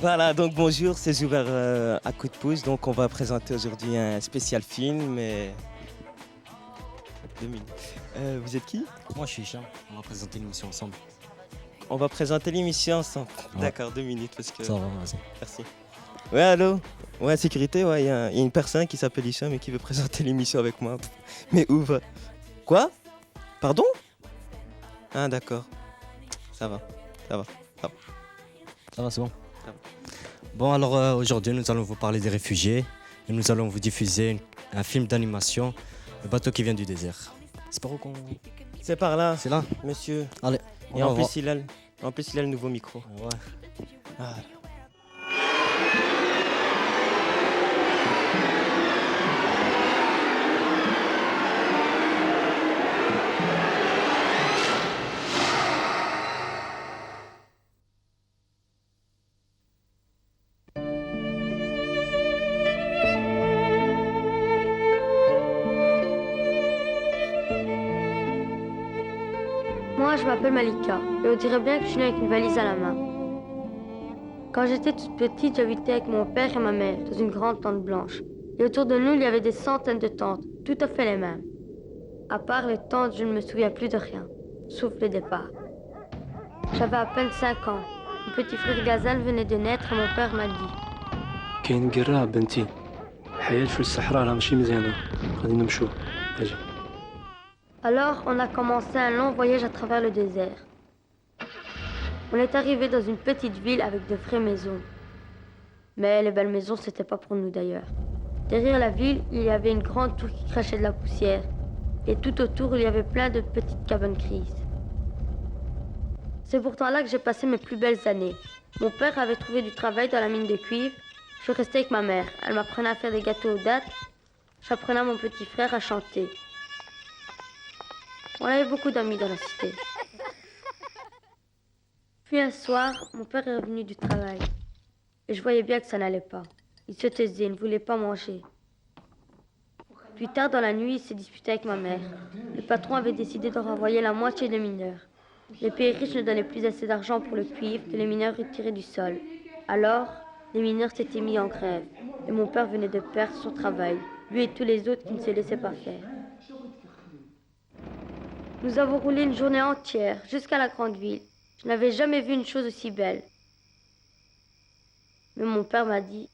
Voilà, donc bonjour, c'est Zuber à coup de pouce. Donc on va présenter aujourd'hui un spécial film. Et... 2 minutes. Vous êtes qui? Moi je suis Hicham, on va présenter l'émission ensemble. On va présenter l'émission ensemble. Ouais. D'accord, 2 minutes parce que. Ça va, vas-y. Merci. Ouais, allô? Ouais, sécurité, ouais, il y a une personne qui s'appelle Hicham et qui veut présenter l'émission avec moi. Mais où va? Quoi? Pardon? Ah, d'accord. Ça va, ça va. Ça va, c'est bon. Ça va. Bon, alors aujourd'hui nous allons vous parler des réfugiés et nous allons vous diffuser un film d'animation, Le bateau qui vient du désert. C'est par où qu'on... C'est par là, C'est là? monsieur. Allez, on Et va en voir. plus, il a le nouveau micro. Ouais. Ah. Moi, je m'appelle Malika et on dirait bien que je suis née avec une valise à la main. Quand j'étais toute petite, j'habitais avec mon père et ma mère dans une grande tente blanche. Et autour de nous, il y avait des centaines de tentes, tout à fait les mêmes. À part les tentes, je ne me souviens plus de rien, sauf le départ. J'avais à peine 5 ans. Mon petit frère Ghazal venait de naître et mon père m'a dit كاين قراع بنتي الحياة في الصحراء راه ماشي مزيانة غادي نمشيو اجي Alors, on a commencé un long voyage à travers le désert. On est arrivé dans une petite ville avec de vraies maisons. Mais les belles maisons, c'était pas pour nous d'ailleurs. Derrière la ville, il y avait une grande tour qui crachait de la poussière. Et tout autour, il y avait plein de petites cabanes grises. C'est pourtant là que j'ai passé mes plus belles années. Mon père avait trouvé du travail dans la mine de cuivre. Je restais avec ma mère. Elle m'apprenait à faire des gâteaux aux dattes. J'apprenais à mon petit frère à chanter. On avait beaucoup d'amis dans la cité. Puis un soir, mon père est revenu du travail. Et je voyais bien que ça n'allait pas. Il se taisait, il ne voulait pas manger. Plus tard dans la nuit, il s'est disputé avec ma mère. Le patron avait décidé de renvoyer la moitié des mineurs. Les pays riches ne donnaient plus assez d'argent pour le cuivre que les mineurs retiraient du sol. Alors, les mineurs s'étaient mis en grève. Et mon père venait de perdre son travail, lui et tous les autres qui ne se laissaient pas faire. Nous avons roulé une journée entière jusqu'à la grande ville. Je n'avais jamais vu une chose aussi belle. Mais mon père m'a dit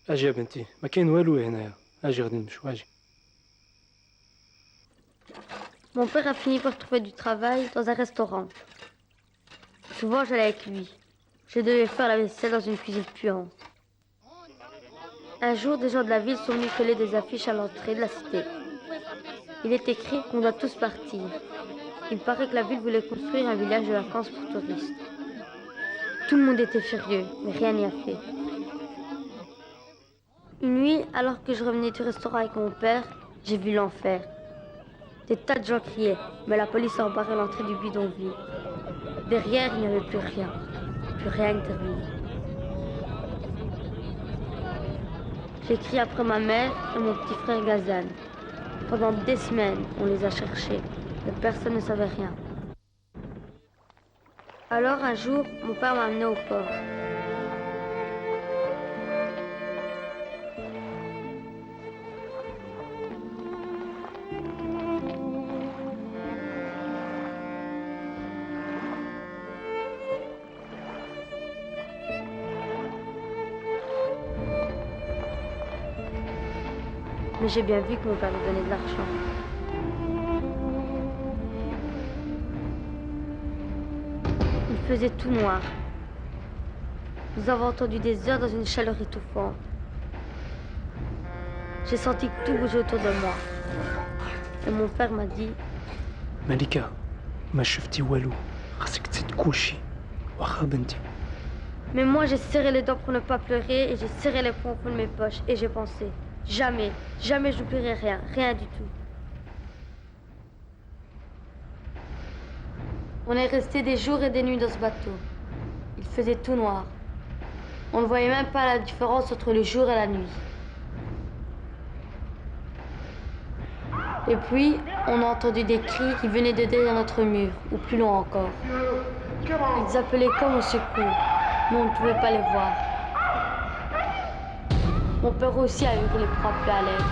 اجي يا بنتي ما كاين والو هنايا اجي غادي نمشيو اجي Mon père a fini par trouver du travail dans un restaurant. Souvent, j'allais avec lui. Je devais faire la vaisselle dans une cuisine puante. Un jour, des gens de la ville sont venus coller des affiches à l'entrée de la cité. Il est écrit qu'on doit tous partir. Il paraît que la ville voulait construire un village de vacances pour touristes. Tout le monde était furieux, mais rien n'y a fait. Une nuit, alors que je revenais du restaurant avec mon père, j'ai vu l'enfer. Des tas de gens criaient, mais la police a embarré l'entrée du bidonville. Derrière, il n'y avait plus rien que des ruines. J'ai crié après ma mère et mon petit frère Ghazal. Pendant des semaines, on les a cherchés, mais personne ne savait rien. Alors un jour, mon père m'a amené au port. Mais j'ai bien vu que mon père me donnait de l'argent. Il faisait tout noir. Nous avons entendu des heures dans une chaleur étouffante. J'ai senti que tout bougeait autour de moi. Et mon père m'a dit ملكة ما شفتي والو خاصك تزيد كلشي واخا بنتي Mais moi, j'ai serré les dents pour ne pas pleurer et j'ai serré les poings au fond de mes poches. Et j'ai pensé, jamais, jamais je n'oublierai rien, rien du tout. On est resté des jours et des nuits dans ce bateau. Il faisait tout noir. On ne voyait même pas la différence entre le jour et la nuit. Et puis, on a entendu des cris qui venaient de derrière notre mur, ou plus loin encore. Ils appelaient comme au secours, mais on ne pouvait pas les voir. Mon père aussi a hurlé pour appeler à l'aide.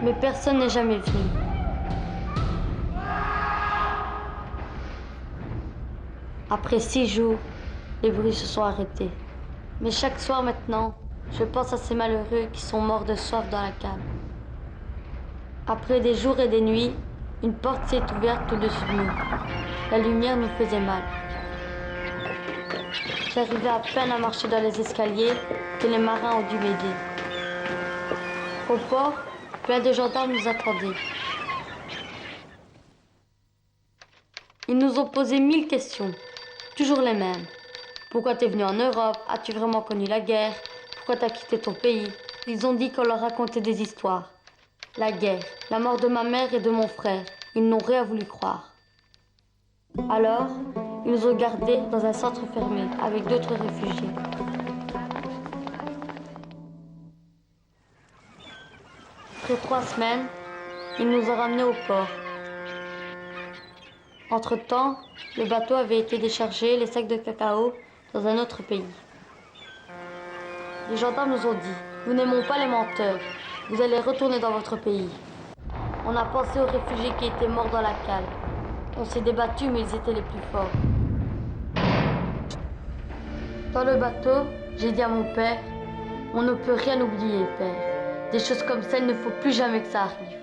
Mais personne n'est jamais venu. Après 6 jours, les bruits se sont arrêtés. Mais chaque soir maintenant, je pense à ces malheureux qui sont morts de soif dans la cave. Après des jours et des nuits, une porte s'est ouverte au-dessus de nous. La lumière nous faisait mal. J'arrivais à peine à marcher dans les escaliers que les marins ont dû m'aider. Au port, plein de gendarmes nous attendaient. Ils nous ont posé 1000 questions, toujours les mêmes. Pourquoi t'es venu en Europe? As-tu vraiment connu la guerre? Pourquoi t'as quitté ton pays? Ils ont dit qu'on leur racontait des histoires. La guerre, la mort de ma mère et de mon frère. Ils n'ont rien voulu croire. Alors, ils nous ont gardés dans un centre fermé avec d'autres réfugiés. Après 3 semaines, ils nous ont ramenés au port. Entre-temps, le bateau avait été déchargé, les sacs de cacao, dans un autre pays. Les gendarmes nous ont dit, nous n'aimons pas les menteurs, vous allez retourner dans votre pays. On a pensé aux réfugiés qui étaient morts dans la cale. On s'est débattus, mais ils étaient les plus forts. Dans le bateau, j'ai dit à mon père, on ne peut rien oublier, père. Des choses comme ça, il ne faut plus jamais que ça arrive.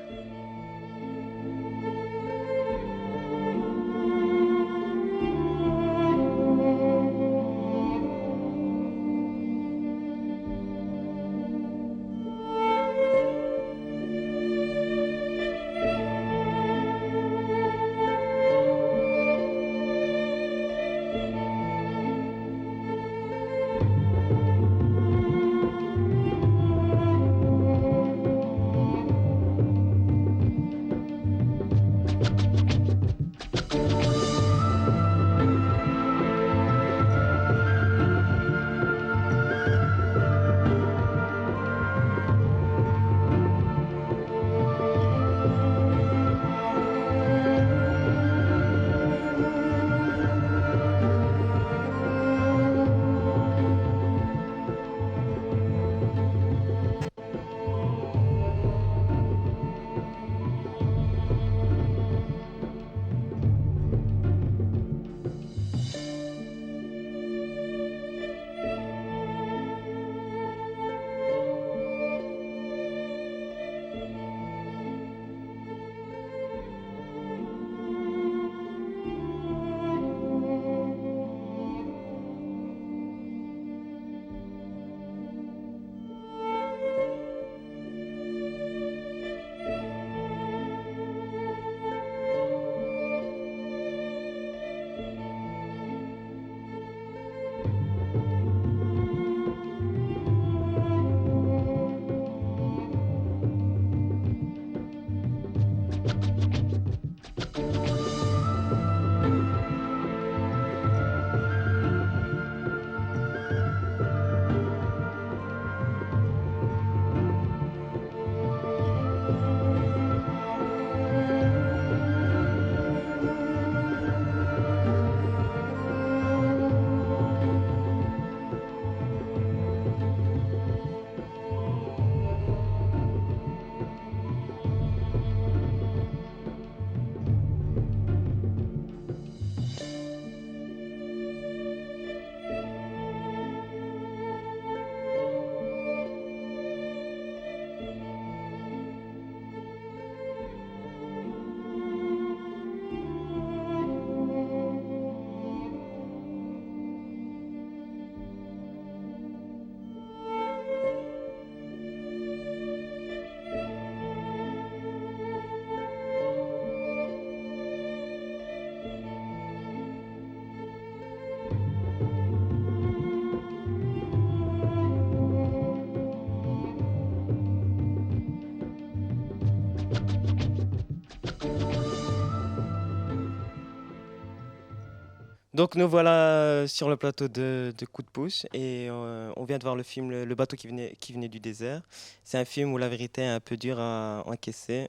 Donc nous voilà sur le plateau de Coup de pouce et on vient de voir le film Le bateau qui venait du désert. C'est un film où la vérité est un peu dure à encaisser,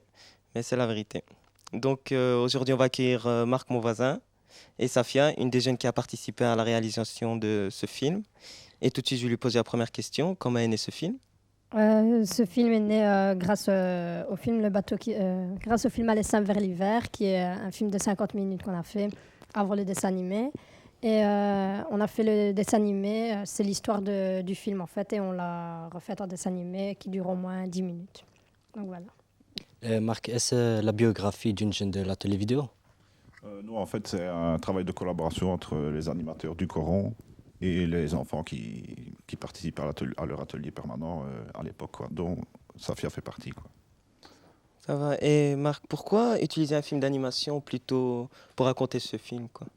mais c'est la vérité. Donc aujourd'hui on va accueillir Marc, mon voisin, et Safia, une des jeunes qui a participé à la réalisation de ce film. Et tout de suite, je vais lui poser la première question. Comment est né ce film? Ce film est né grâce au film grâce au film Alessandre vers l'hiver, qui est un film de 50 minutes qu'on a fait avant le dessin animé. Et on a fait le dessin animé, c'est l'histoire du film en fait, et on l'a refait en dessin animé qui dure au moins 10 minutes. Donc voilà. Marc, est-ce la biographie d'une jeune de l'atelier vidéo? Non, en fait, c'est un travail de collaboration entre les animateurs du Coran et les enfants qui participent à leur atelier permanent à l'époque, quoi, dont Safia fait partie, quoi. Ça va. Et Marc, pourquoi utiliser un film d'animation plutôt pour raconter ce film, quoi?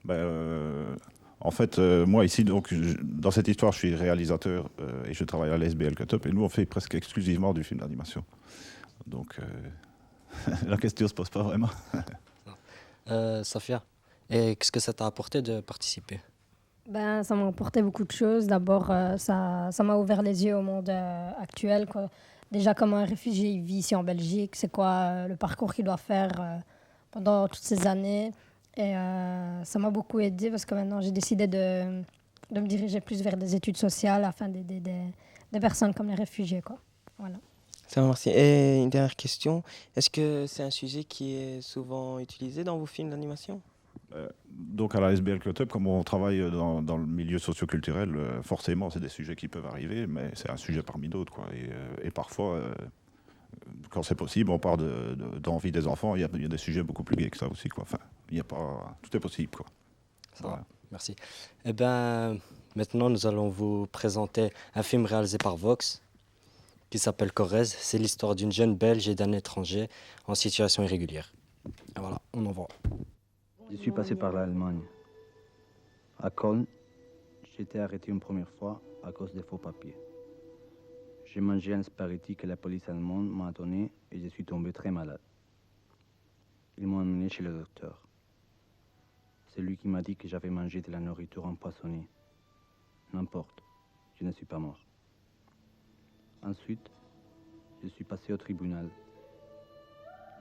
Ben, en fait, moi ici, donc, dans cette histoire, je suis réalisateur et je travaille à l'SBL Cut-Up, et nous, on fait presque exclusivement du film d'animation. Donc, la question ne se pose pas vraiment. Safia, et qu'est-ce que ça t'a apporté de participer? Ben, ça m'a apporté beaucoup de choses. D'abord, ça m'a ouvert les yeux au monde actuel, quoi. Déjà, comment un réfugié il vit ici en Belgique, c'est quoi le parcours qu'il doit faire pendant toutes ces années. Et ça m'a beaucoup aidé parce que maintenant, j'ai décidé de me diriger plus vers des études sociales afin d'aider des personnes comme les réfugiés, quoi. Voilà. Ça va, merci. Et une dernière question. Est-ce que c'est un sujet qui est souvent utilisé dans vos films d'animation? Donc à la SBL Cut-Up, comme on travaille dans le milieu socioculturel, forcément c'est des sujets qui peuvent arriver, mais c'est un sujet parmi d'autres, quoi. Et parfois, quand c'est possible, on parle d'envie des enfants. Il y a des sujets beaucoup plus gays que ça aussi, quoi. Enfin, il y a pas, tout est possible, quoi. Ça va, merci. Eh bien, maintenant nous allons vous présenter un film réalisé par Vox qui s'appelle Corrèze. C'est l'histoire d'une jeune Belge et d'un étranger en situation irrégulière. Et voilà, on en voit. Je suis passé par l'Allemagne. À Köln, j'ai été arrêté une première fois à cause des faux papiers. J'ai mangé un spaghetti que la police allemande m'a donné et je suis tombé très malade. Ils m'ont emmené chez le docteur. C'est lui qui m'a dit que j'avais mangé de la nourriture empoisonnée. N'importe, je ne suis pas mort. Ensuite, je suis passé au tribunal.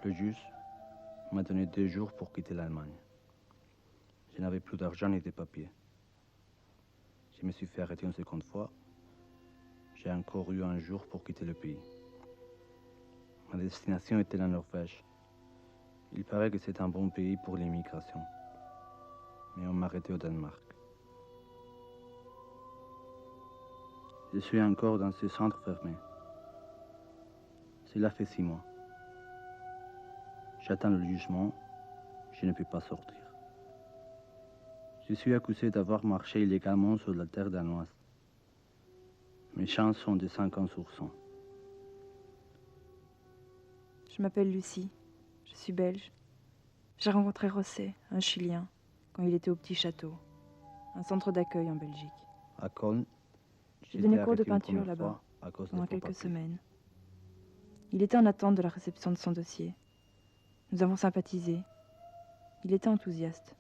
Le juge m'a donné 2 jours pour quitter l'Allemagne. Je n'avais plus d'argent ni de papiers. Je me suis fait arrêter une seconde fois. J'ai encore eu un jour pour quitter le pays. Ma destination était la Norvège. Il paraît que c'est un bon pays pour l'immigration. Mais on m'a arrêté au Danemark. Je suis encore dans ce centre fermé. Cela fait 6 mois. J'attends le jugement. Je ne peux pas sortir. Je suis accusé d'avoir marché illégalement sur la terre danoise. Mes chances sont de 50%. Je m'appelle Lucie, je suis belge. J'ai rencontré José, un Chilien, quand il était au Petit Château, un centre d'accueil en Belgique. À Köln, j'ai donné cours de peinture là-bas pendant quelques semaines. Il était en attente de la réception de son dossier. Nous avons sympathisé. Il était enthousiaste.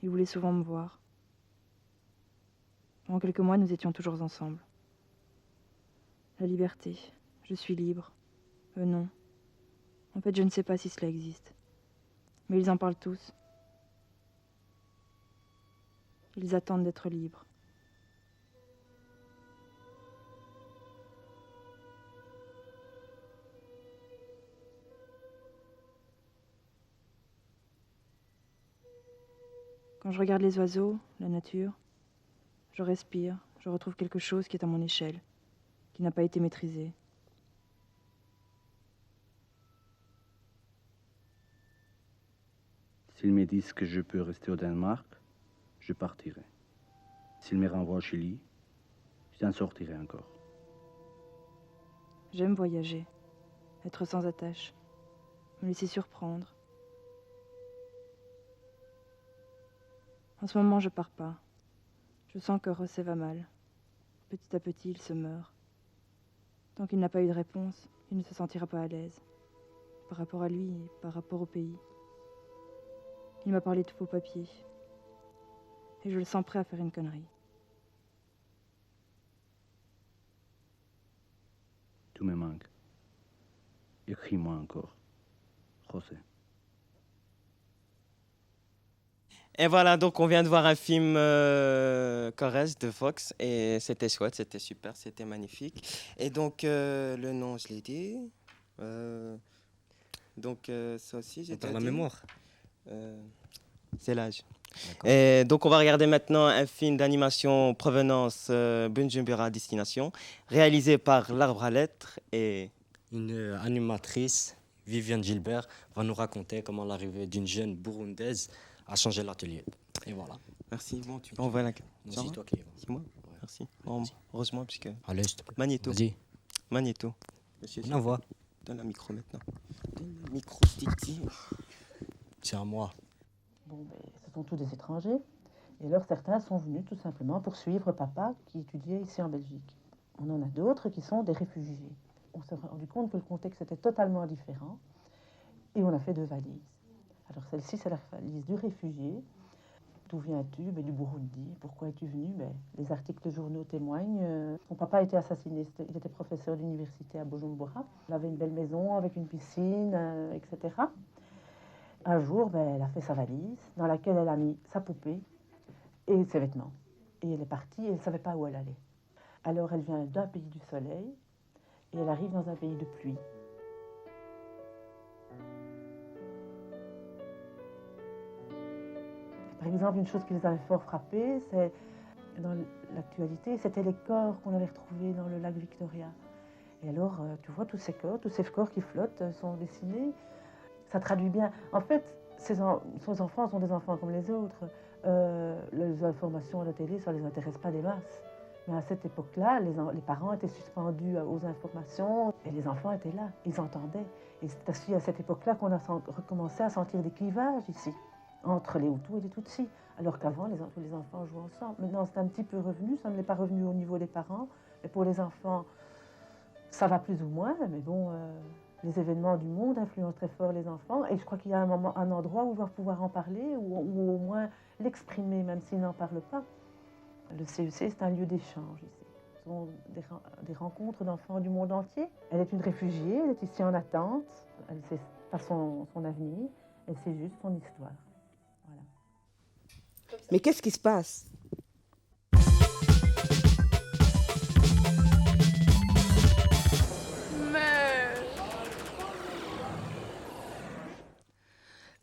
Il voulait souvent me voir. Pendant quelques mois, nous étions toujours ensemble. La liberté. Je suis libre. Non. En fait, je ne sais pas si cela existe. Mais ils en parlent tous. Ils attendent d'être libres. Quand je regarde les oiseaux, la nature, je respire, je retrouve quelque chose qui est à mon échelle, qui n'a pas été maîtrisé. S'ils me disent que je peux rester au Danemark, je partirai. S'ils me renvoient au Chili, j'en sortirai encore. J'aime voyager, être sans attache, me laisser surprendre. En ce moment, je pars pas. Je sens que José va mal. Petit à petit, il se meurt. Tant qu'il n'a pas eu de réponse, il ne se sentira pas à l'aise. Par rapport à lui et par rapport au pays. Il m'a parlé de faux papiers. Et je le sens prêt à faire une connerie. Tu me manques. Écris-moi encore. José. Et voilà, donc on vient de voir un film Corrèze de Fox et c'était chouette, c'était super, c'était magnifique. Et donc le nom, je l'ai dit. Donc ça aussi, j'ai Dans déjà la dit. mémoire. C'est l'âge. D'accord. Et donc on va regarder maintenant un film d'animation provenance Bujumbura Destination, réalisé par l'Arbre à Lettres et... Une animatrice, Viviane Gilbert, va nous raconter comment l'arrivée d'une jeune burundaise a changé l'atelier. Et voilà. Merci, bon, tu peux envoyer la... Non, Ça c'est va toi qui y vas. C'est moi. Merci. Bon, heureusement, puisque... Allez, s'il te plaît. Magnéto. Vas-y, Magnéto. Monsieur, on envoie. donne le micro maintenant. Donne le micro, Titi. C'est à moi. Bon, ce sont tous des étrangers. Et alors certains sont venus tout simplement pour suivre papa qui étudiait ici en Belgique. On en a d'autres qui sont des réfugiés. On s'est rendu compte que le contexte était totalement différent et on a fait 2 valises. Alors celle-ci, c'est la valise du réfugié. D'où viens-tu? Du Burundi. Pourquoi es-tu venu? Les articles de journaux témoignent. Son papa a été assassiné. Il était professeur d'université à Bujumbura. Il avait une belle maison avec une piscine, etc. Un jour, elle a fait sa valise dans laquelle elle a mis sa poupée et ses vêtements. Et elle est partie et elle ne savait pas où elle allait. Alors elle vient d'un pays du soleil et elle arrive dans un pays de pluie. Par exemple, une chose qui les avait fort frappés, c'est dans l'actualité, c'était les corps qu'on avait retrouvés dans le lac Victoria. Et alors, tu vois, tous ces corps qui flottent sont dessinés. Ça traduit bien. En fait, ces enfants sont des enfants comme les autres. Les informations à la télé, ça ne les intéresse pas des masses. Mais à cette époque-là, les parents étaient suspendus aux informations et les enfants étaient là, ils entendaient. Et c'est aussi à cette époque-là qu'on a recommencé à sentir des clivages ici, entre les Hutus et les Tutsis. Alors qu'avant, tous les enfants jouaient ensemble. Maintenant, c'est un petit peu revenu, ça ne l'est pas revenu au niveau des parents. Mais pour les enfants, ça va plus ou moins. Mais bon, les événements du monde influencent très fort les enfants. Et je crois qu'il y a un endroit où ils doivent pouvoir en parler, ou au moins l'exprimer, même s'ils n'en parlent pas. Le CEC, c'est un lieu d'échange ici. Ce sont des rencontres d'enfants du monde entier. Elle est une réfugiée, elle est ici en attente. Elle ne sait pas son avenir, elle sait juste son histoire. Voilà. Mais qu'est-ce qui se passe?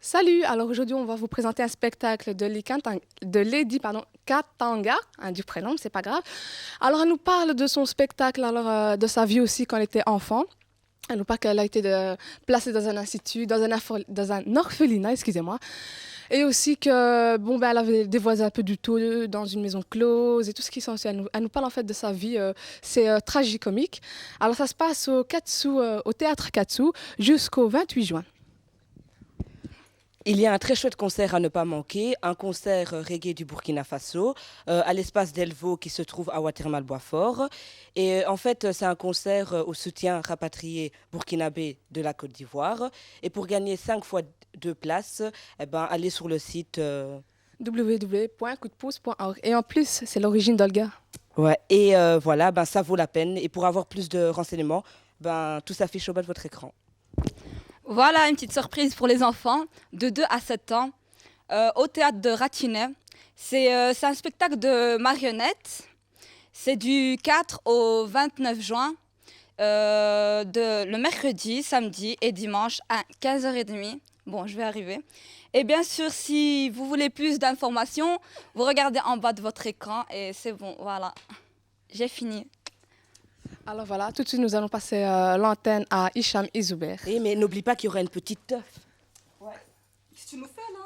Salut, alors aujourd'hui on va vous présenter un spectacle de Lady Katanga, du prénom, c'est pas grave. Alors elle nous parle de son spectacle, de sa vie aussi quand elle était enfant. Elle nous parle qu'elle a été placée dans un institut, dans un orphelinat, excusez-moi. Et aussi que, elle avait des voisins un peu du tout, dans une maison close et tout ce qui s'ensuit. Elle nous parle en fait de sa vie, c'est tragicomique. Alors ça se passe au théâtre Katsu jusqu'au 28 juin. Il y a un très chouette concert à ne pas manquer, un concert reggae du Burkina Faso, à l'espace Delvaux qui se trouve à Watermal-Boisfort. Et en fait, c'est un concert au soutien rapatrié burkinabé de la Côte d'Ivoire. Et pour gagner 5 fois 2 places, allez sur le site www.coupdepouce.org. Et en plus, c'est l'origine d'Olga. Ouais, et voilà, ça vaut la peine. Et pour avoir plus de renseignements, tout s'affiche au bas de votre écran. Voilà une petite surprise pour les enfants de 2 à 7 ans au théâtre de Ratinet. C'est un spectacle de marionnettes. C'est du 4 au 29 juin, le mercredi, samedi et dimanche à 15h30. Bon, je vais arriver. Et bien sûr, si vous voulez plus d'informations, vous regardez en bas de votre écran et c'est bon, voilà. J'ai fini. Alors voilà, tout de suite nous allons passer l'antenne à Hicham Izouber. Oui, mais n'oublie pas qu'il y aura une petite teuf. Ouais. Qu'est-ce que tu nous fais là?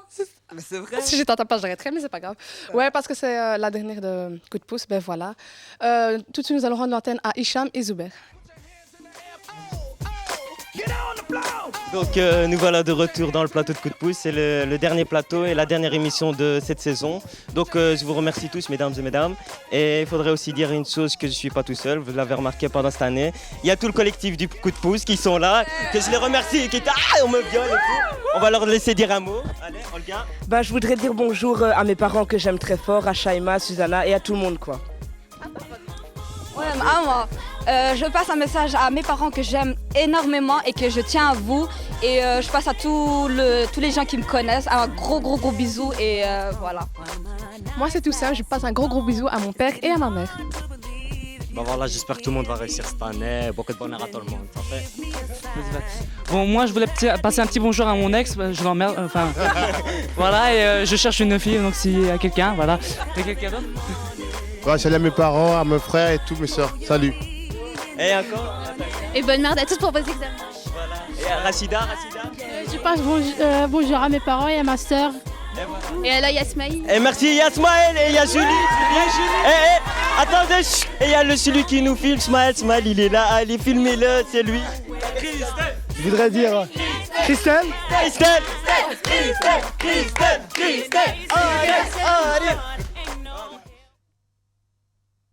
C'est vrai. Si je t'entends pas, j'arrêterai, mais c'est pas grave. Ouais, parce que c'est la dernière de Coup de pouce, voilà. Tout de suite nous allons rendre l'antenne à Hicham Izouber. Donc nous voilà de retour dans le plateau de Coup de pouce. C'est le dernier plateau et la dernière émission de cette saison. Donc je vous remercie tous, mesdames et mesdames. Et il faudrait aussi dire une chose, que je ne suis pas tout seul. Vous l'avez remarqué pendant cette année. Il y a tout le collectif du Coup de pouce qui sont là, que je les remercie, qui on me viole et tout. On va leur laisser dire un mot. Allez, Olga. Je voudrais dire bonjour à mes parents que j'aime très fort, à Shaima, Susanna et à tout le monde, quoi. Ouais, à moi. Je passe un message à mes parents que j'aime énormément et que je tiens à vous Et je passe à tous les gens qui me connaissent un gros bisou et voilà. Moi c'est tout simple, je passe un gros bisou à mon père et à ma mère. Bah voilà, j'espère que tout le monde va réussir cette année. Beaucoup de bonheur à tout le monde. Parfait. Bon, moi je voulais passer un petit bonjour à mon ex, je l'emmerde, enfin voilà, et je cherche une fille, donc s'il y a quelqu'un, voilà. Il y a quelqu'un d'autre? Ouais, salut à mes parents, à mes frères et toutes mes soeurs. Salut. Et encore. Et bonne merde à tous pour vos examens. Voilà. Et à Rachida. Je passe bonjour à mes parents et à ma sœur. Et à la Yasmaï. Et merci Yasmaël et il y a Julie. Attendez, et il y a celui qui nous filme, Smaël, il est là, allez filmez-le, c'est lui. Je voudrais dire Christelle. Allez.